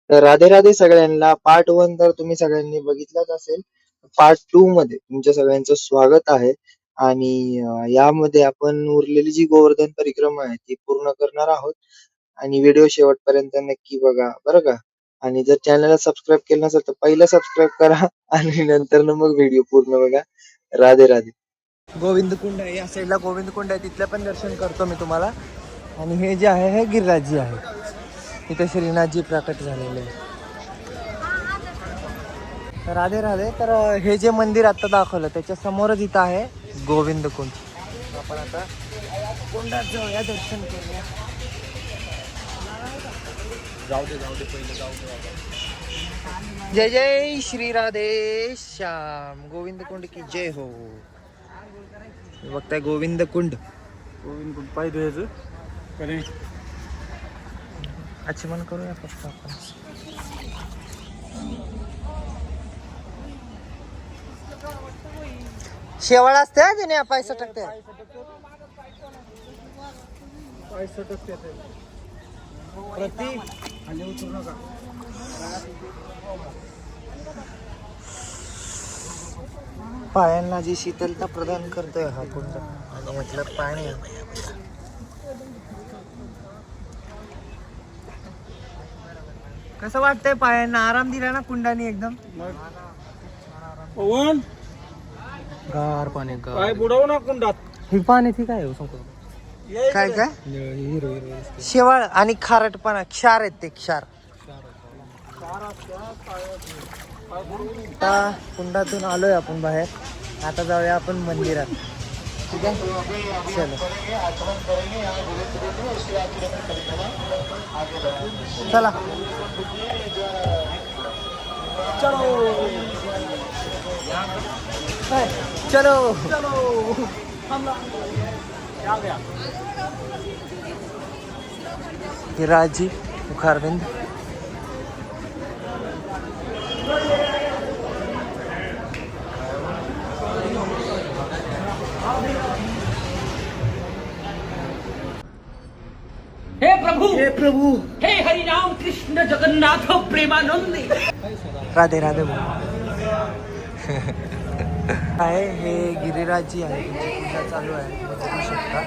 तर राधे राधे सगळ्यांना. पार्ट 1 तर तुम्ही सगळ्यांनी बघितलाच असेल. पार्ट 2 मध्ये तुमच्या सगळ्यांचं स्वागत आहे. आणि यामध्ये आपण उरलेली जी गोवर्धन परिक्रमा आहे ती पूर्ण करणार आहोत. आणि व्हिडिओ शेवटपर्यंत नक्की बघा बरं का. आणि जर चॅनलला सबस्क्राईब केलं नसेल तर पहिलं सबस्क्राईब करा आणि नंतर मग व्हिडिओ पूर्ण बघा. राधे राधे. गोविंद कुंड आहे, या साईडला गोविंद कुंड आहे, तिथलं पण दर्शन करतो मी तुम्हाला. आणि हे जे आहे हे गिरिराजजी आहे. इथे श्रीनाथजी प्रकट झालेले आहे. तर राधे राधे. तर हे जे मंदिर आता दाखवलं त्याच्या समोरच इथं आहे गोविंद कुंड. आपण आता कुंडात जाऊया, दर्शन करूया. जाऊ दे पहिले जाऊ दे. जय जय श्री राधे श्याम. गोविंद कुंड की जय हो. बघताय गोविंद कुंड. गोविंद कुंड पाहिजे ह्याचं कधी आचमन करूया फक्त आपण. शेवाळ असते की नाही, पैसा टाकते. प्रति खाली उतरू नका. पायांना जी शीतलता प्रदान करतोय हा कुंड. आणि म्हटलं पाणी कसं वाटतंय, पायांना आराम दिला ना कुंडाने एकदम. पवन गार पाणी काय बुडवू ना कुंडात. हे पाणी ठीक आहे. काय काय हिरो हिरो शेवाळ आणि खारटपणा, क्षार आहेत ते, क्षार. आता कुंडातून आलोय आपण बाहेर. आता जाऊया आपण मंदिरात. ठीक आहे, चलो. चला चलो चलो. गिरिराजजी मुखारविंद. हे प्रभु हे हरि राम कृष्ण जगन्नाथ प्रेमानंदी. राधे राधे आहे. हे गिरिराजजी आहे, त्यांची पूजा चालू आहे, बघू शकता.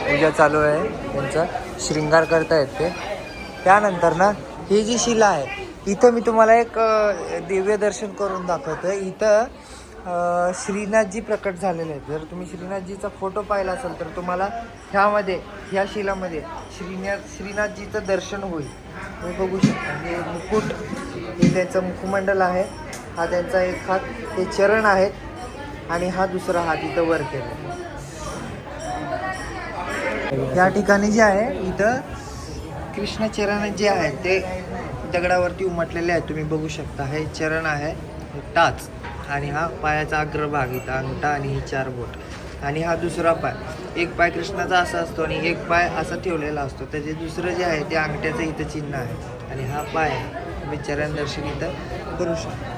पूजा चालू आहे, त्यांचा शृंगार करतायत ते. त्यानंतर ना ही जी शिला आहे इथं मी तुम्हाला एक दिव्य दर्शन करून दाखवतोय. इथं श्रीनाथजी प्रकट झालेले आहेत. जर तुम्ही श्रीनाथजीचा फोटो पाहिला असेल तर तुम्हाला ह्या शिलामध्ये श्रीनाथजीचं दर्शन होईल. तुम्ही बघू शकता. हे मुकुट, हे त्यांचं मुखमंडल आहे. हा त्यांचा एक हात, हे चरण आहेत आणि हा दुसरा हात इथं वर केला. या ठिकाणी जे आहे इथं कृष्ण चरण जे आहेत ते दगडावरती उमटलेले आहेत. तुम्ही बघू शकता. हे चरण आहे, हे टाच, आणि हा पायाचा अग्रभाग, इथं अंगठा आणि ही 4 बोट. आणि हा दुसरा पाय, एक पाय कृष्णाचा असा असतो आणि एक पाय असा ठेवलेला असतो. त्याचे दुसरं जे आहे ते अंगठ्याचं इथं चिन्ह आहे. आणि हा पाय आहे. तुम्ही चरण दर्शन इथं करू शकता.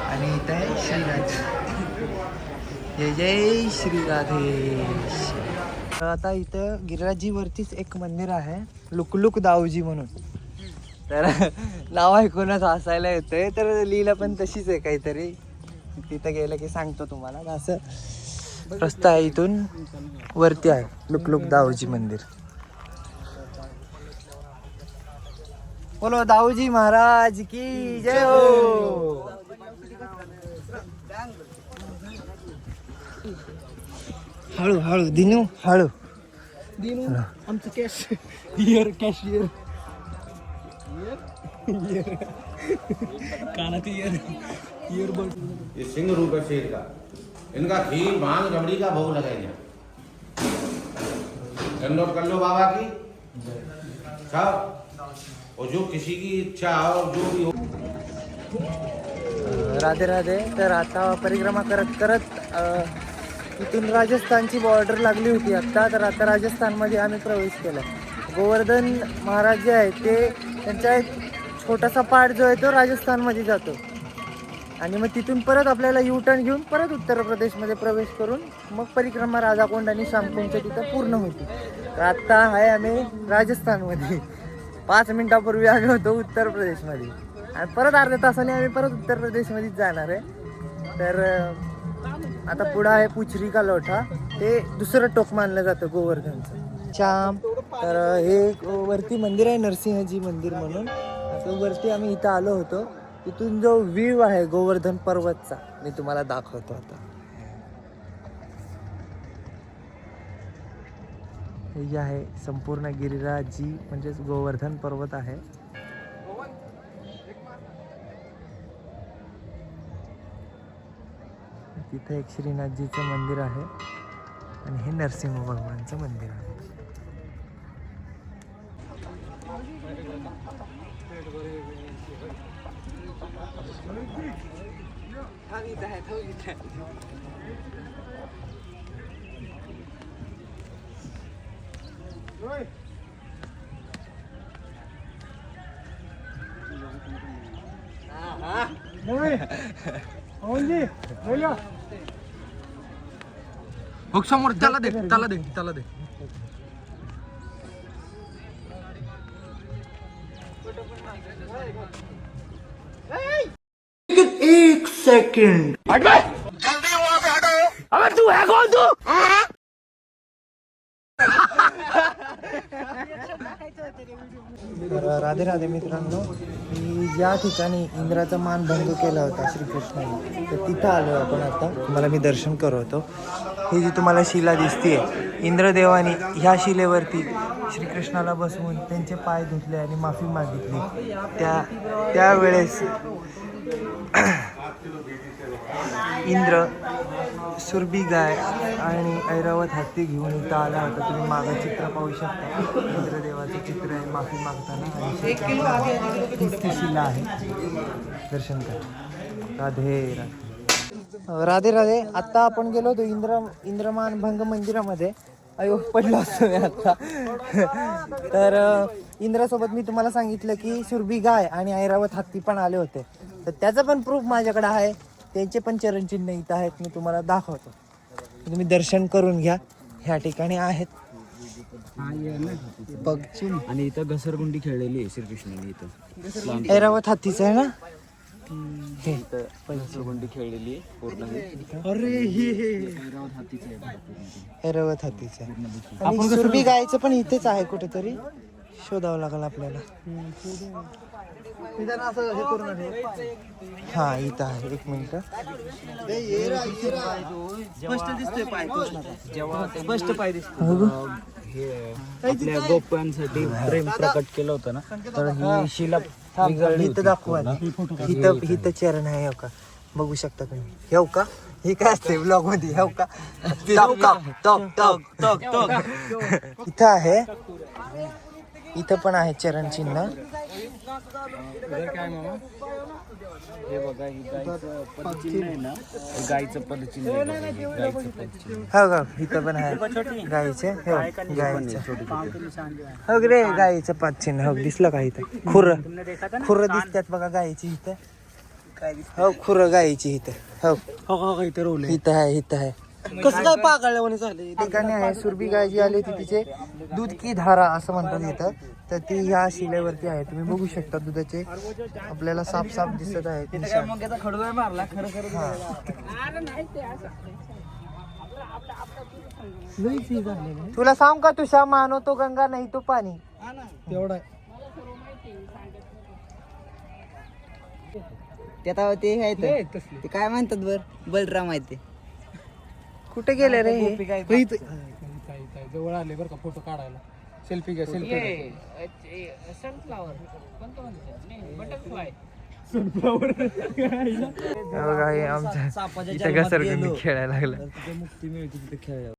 आणि इथं आहे श्रीनाथ. जय जय श्री राधेश. आता इथं गिरिराजजी वरतीच एक मंदिर आहे, लुकलुक दाऊजी म्हणून. तर नाव ऐकूनच हसायला येतंय. तर लिहिलं पण तशीच आहे काहीतरी. तिथं गेलं की सांगतो तुम्हाला. असं रस्ता आहे, इथून वरती आहे लुकलुक दाऊजी मंदिर. बोलो दाऊजी महाराज की जय हो. हळू हळू दिनू, हळू दिनू. आमचं कॅश हिअर, कॅशियर कानात ईयरबड. ये सिंह रूप है शेर का. इनका खीर भांग रबड़ी का भोग लगाएंगे. डाउनलोड कर लो बाबा की सब. और जो किसी की इच्छा हो, जो भी हो. राधे राधे. तर आता परिक्रमा करत करत इथून राजस्थानची बॉर्डर लागली होती आत्ता. तर आता राजस्थानमध्ये आम्ही प्रवेश केला. गोवर्धन महाराज जे आहेत ते, त्यांचा एक छोटासा पार्ट जो आहे तो राजस्थानमध्ये जातो. आणि मग तिथून परत आपल्याला यू टर्न घेऊन परत उत्तर प्रदेशमध्ये प्रवेश करून मग परिक्रमा राधाकुंड आणि श्यामकुंडच्या तिथं पूर्ण होती. तर आत्ता आहे आम्ही राजस्थानमध्ये. 5 मिनिटापूर्वी आम्ही होतो उत्तर प्रदेशमध्ये आणि परत अर्ध्या तासाने आम्ही परत उत्तर प्रदेशमध्येच जाणार आहे. तर आता पुढं आहे पुचरी का लोठा, ते दुसरं टोक मानलं जातं गोवर्धनचं श्याम. तर हे एक वरती मंदिर आहे नरसिंहजी मंदिर म्हणून. तर वरती आम्ही इथं आलो होतो. इथून जो व्ह्यू आहे गोवर्धन पर्वतचा मी तुम्हाला दाखवतो आता. हे जे आहे संपूर्ण गिरिराज जी म्हणजेच गोवर्धन पर्वत आहे. तिथे एक श्रीनाथजीचं मंदिर आहे आणि हे नरसिंह भगवानचं मंदिर आहे. समोर त्याला दे त्याला दे त्याला दे. एक सेकंड राधे राधे मित्रांनो, मी ज्या ठिकाणी इंद्राचा मानभंग केला होता श्रीकृष्णाने तर तिथं आलो आपण आता. तुम्हाला मी दर्शन करवतो. ही जी तुम्हाला शिला दिसतीये, इंद्रदेवाने ह्या शिलेवरती श्रीकृष्णाला बसवून त्यांचे पाय धुतले आणि माफी मागितली. त्यावेळेस इंद्र सुरभी गाय आणि ऐरावत हत्ती घेऊन इथं आला होता. तुम्ही मागं चित्र पाहू शकता. इंद्रदेवाचं चित्र आहे माफी मागताना आणि हीच ती शिला आहे. दर्शन करा. राधे राधे राधे राधे. आत्ता आपण गेलो होतो इंद्रमान भंग मंदिरामध्ये. अयो पडलो असतो मी आत्ता. तर इंद्रासोबत मी तुम्हाला सांगितलं की सुरभी गाय आणि ऐरावत हत्ती पण आले होते. तर त्याचं पण प्रूफ माझ्याकडे आहे. त्यांचे पण चरणचिन्ह इथं आहेत, मी तुम्हाला दाखवतो. तुम्ही दर्शन करून घ्या. ह्या ठिकाणी आहेत आणि इथं घसरगुंडी खेळलेली आहे श्रीकृष्णाने. इथं ऐरावत हत्तीचं आहे ना हे. घसरगुंडी खेळलेली आहे पूर्ण. अरे हे ऐरावत हत्तीचं आहे. आणि सुरभी गायचं पण इथेच आहे कुठेतरी. शोधावं लागेल आपल्याला. हा इथं आहे. एक मिनिट. स्पष्ट पाय दिसतो. हे आपल्या गोपांसाठी प्रेम प्रकट केलं होतं ना, तर ही शिला इथं दाखवा. इथं चरण आहे. हो का, बघू शकता तुम्ही. हेव का, हे काय असते ब्लॉग मध्ये. हेव का, इथं आहे. इथं पण आहे चरण चिन्ह. हे बघा, ही गायचं पदचिन्ह आहे ना, गायचं पदचिन्ह आहे. हो का, इथं पण आहे गायचे. गायचं हो रे, गायचं पदचिन्ह हो दिसलं का इथं. खुरं दिसतात बघा गायची इथं. हो खुरं गायची इथं. हो इथं आहे. इथं आहे. कसं काय पागळल्यावानी झाले. ठिकाणी आहे सुरभी गाय जी आली होती तिचे दूध की धारा असं म्हणतात इथं. तर ती ह्या शिलेवरती आहे. तुम्ही बघू शकता दुधाचे आपल्याला साफ साफ दिसत आहे. तुला सांग का, तुझ्या मानो तो गंगा नाही तो पाणी. तेवढा त्यात ते आहे ते काय म्हणतात बर, बलराम आहे ते. कुठे गेले रे हे? जवळ आले बरं का फोटो काढायला. सेल्फी घ्या. सेल्फी बघा हे आमच्या इथं घसरगुंडी खेळायला लागलं. मुक्ती मिळते तिथे खेळायला.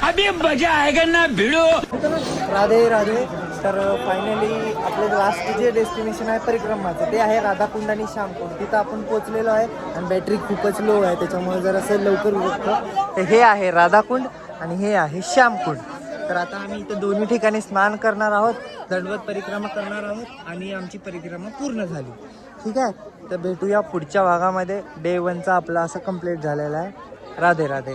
अभी मजा आएगा ना भिड़ो. राधे राधे. तर फायनली आपलं लास्ट जे डेस्टिनेशन आहे परिक्रमाचं ते आहे राधाकुंड आणि श्यामकुंड. तिथं आपण पोहोचलेलो आहे आणि बॅटरी खूपच लो आहे त्याच्यामुळे जरासं लवकर उरकतं. तर हे आहे राधाकुंड आणि हे आहे श्यामकुंड. तर आता आम्ही इथं दोन्ही ठिकाणी स्नान करणार आहोत, दंडवत परिक्रमा करणार आहोत आणि आमची परिक्रमा पूर्ण झाली. ठीक आहे, तर भेटूया पुढच्या भागामध्ये. डे 1चा आपला असं कंप्लीट झालेला आहे. राधे राधे.